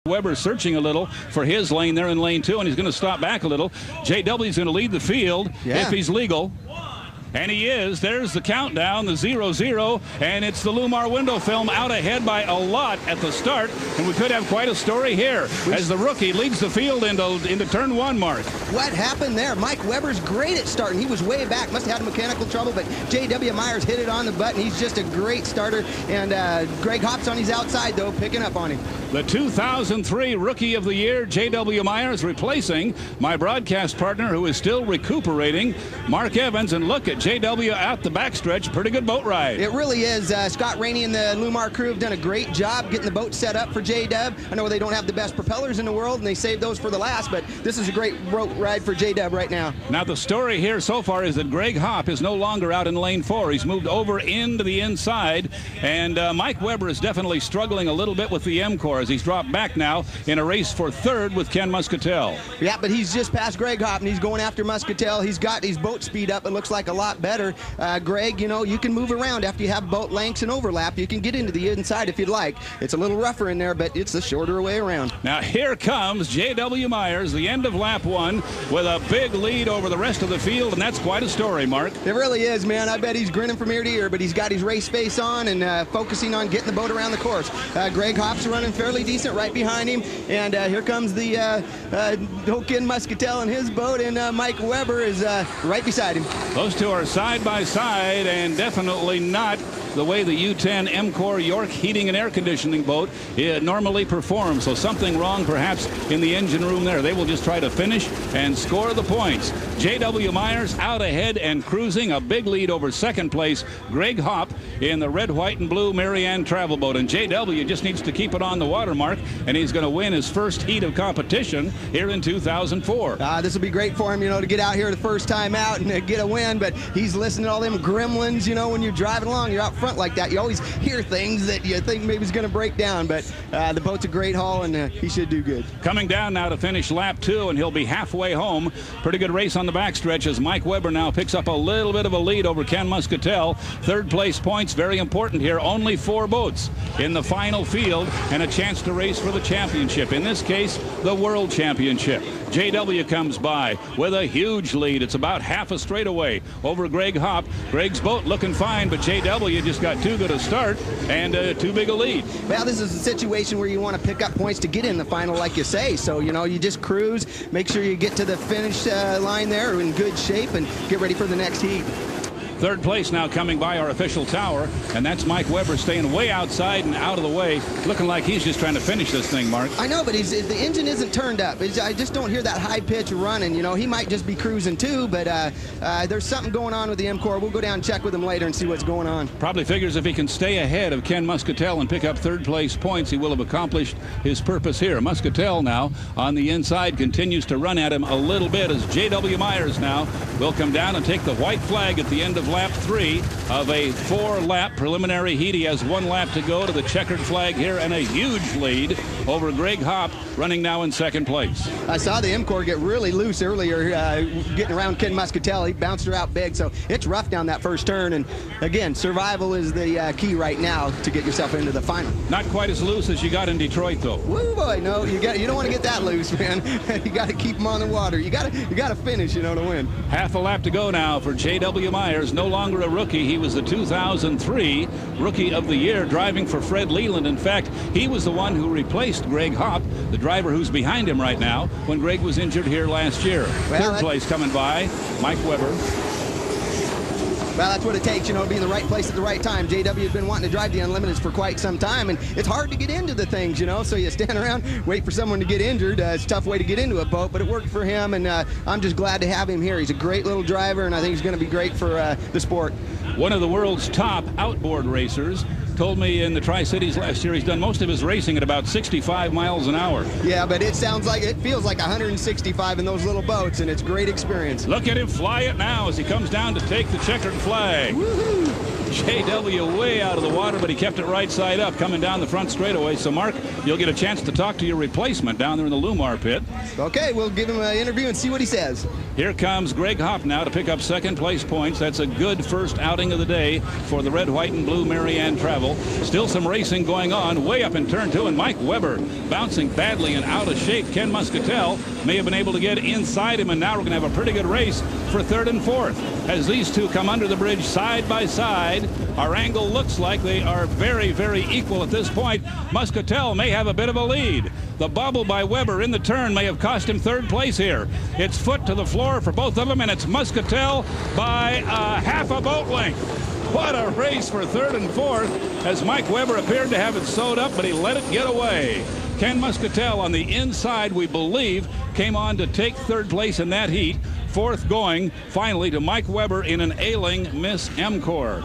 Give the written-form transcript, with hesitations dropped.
Weber searching a little for his lane there in lane 2, and he's going to stop back a little. JW is going to lead the field if he's legal. And he is. There's the countdown, the 0-0, and it's the Lumar window film out ahead by a lot at the start, and we could have quite a story here as the rookie leads the field into turn 1, Mark. What happened there? Mike Weber's great at starting. He was way back, must have had mechanical trouble, but J.W. Myers hit it on the button. He's just a great starter, and Greg Hopp's on his outside, though, picking up on him. The 2003 Rookie of the Year, J.W. Myers, replacing my broadcast partner, who is still recuperating, Mark Evans, and look at J.W. out the backstretch. Pretty good boat ride. It really is. Scott Rainey and the Lumar crew have done a great job getting the boat set up for J-Dub. I know they don't have the best propellers in the world, and they saved those for the last, but this is a great boat ride for J-Dub right now. Now, the story here so far is that Greg Hopp is no longer out in lane 4. He's moved over into the inside, and Mike Weber is definitely struggling a little bit with the M-Core as he's dropped back now in a race for third with Ken Muscatel. Yeah, but he's just past Greg Hopp, and he's going after Muscatel. He's got his boat speed up. It looks like a lot better. Greg, you know, you can move around after you have boat lengths and overlap. You can get into the inside if you'd like. It's a little rougher in there, but it's the shorter way around. Now here comes J.W. Myers, the end of lap 1, with a big lead over the rest of the field, and that's quite a story, Mark. It really is, man. I bet he's grinning from ear to ear, but he's got his race face on and focusing on getting the boat around the course. Greg Hopp's running fairly decent right behind him, and here comes the Ken Muscatel in his boat, and Mike Weber is right beside him. Those two are side by side, and definitely not the way the U-10 M-Core York heating and air conditioning boat normally performs. So something wrong perhaps in the engine room there. They will just try to finish and score the points. J.W. Myers out ahead and cruising a big lead over second place. Greg Hopp in the red, white, and blue Marianne travel boat. And J.W. just needs to keep it on the water, Mark, and he's going to win his first heat of competition here in 2004. This will be great for him, you know, to get out here the first time out and get a win, but he's listening to all them gremlins, you know, when you're driving along, you're out front like that. You always hear things that you think maybe is going to break down, but the boat's a great haul, and he should do good. Coming down now to finish lap 2, and he'll be halfway home. Pretty good race on the backstretch as Mike Weber now picks up a little bit of a lead over Ken Muscatel. Third place points, very important here. Only 4 boats in the final field and a chance to race for the championship. In this case, the World Championship. JW comes by with a huge lead. It's about half a straightaway over Greg Hopp. Greg's boat looking fine, but JW just got too good a start and too big a lead. Well, this is a situation where you want to pick up points to get in the final, like you say. So, you know, you just cruise, make sure you get to the finish line there in good shape and get ready for the next heat. Third place now coming by our official tower, and that's Mike Weber staying way outside and out of the way, looking like he's just trying to finish this thing, Mark. I know, but the engine isn't turned up. I just don't hear that high pitch running. You know, he might just be cruising too, but there's something going on with the M-Core. We'll go down and check with him later and see what's going on. Probably figures if he can stay ahead of Ken Muscatel and pick up third place points, he will have accomplished his purpose here. Muscatel now on the inside continues to run at him a little bit as J.W. Myers now will come down and take the white flag at the end of lap 3 of a 4-lap preliminary heat. He has 1 lap to go to the checkered flag here and a huge lead over Greg Hopp, running now in second place. I saw the M-Core get really loose earlier getting around Ken Muscatel. He bounced her out big, so it's rough down that first turn. And again, survival is the key right now to get yourself into the final. Not quite as loose as you got in Detroit, though. Woo boy, no, you don't want to get that loose, man. You got to keep them on the water. You got to finish, you know, to win. Half a lap to go now for J.W. Myers. No longer a rookie. He was the 2003 Rookie of the Year, driving for Fred Leland. In fact, he was the one who replaced Greg Hopp, the driver who's behind him right now, when Greg was injured here last year. Well, third place coming by, Mike Weber. Well, that's what it takes, you know, to be in the right place at the right time. JW has been wanting to drive the Unlimiteds for quite some time, and it's hard to get into the things, you know, so you stand around, wait for someone to get injured. It's a tough way to get into a boat, but it worked for him, and I'm just glad to have him here. He's a great little driver, and I think he's going to be great for the sport. One of the world's top outboard racers told me in the Tri-Cities last year he's done most of his racing at about 65 miles an hour. Yeah, but it feels like 165 in those little boats, and it's a great experience. Look at him fly it now as he comes down to take the checkered flag. Woohoo! JW way out of the water, but he kept it right side up coming down the front straightaway. So, Mark, you'll get a chance to talk to your replacement down there in the Lumar pit. Okay, we'll give him an interview and see what he says. Here comes Greg Hopp now to pick up second place points. That's a good first outing of the day for the red, white, and blue Marianne Travel. Still some racing going on way up in turn 2, and Mike Weber bouncing badly and out of shape. Ken Muscatel may have been able to get inside him, and now we're going to have a pretty good race for third and fourth. As these two come under the bridge side by side, our angle looks like they are very, very equal at this point. Muscatel may have a bit of a lead. The bobble by Weber in the turn may have cost him third place here. It's foot to the floor for both of them, and it's Muscatel by half a boat length. What a race for third and fourth, as Mike Weber appeared to have it sewed up, but he let it get away. Ken Muscatel on the inside, we believe, came on to take third place in that heat. Fourth going finally to Mike Weber in an ailing Miss MCOR.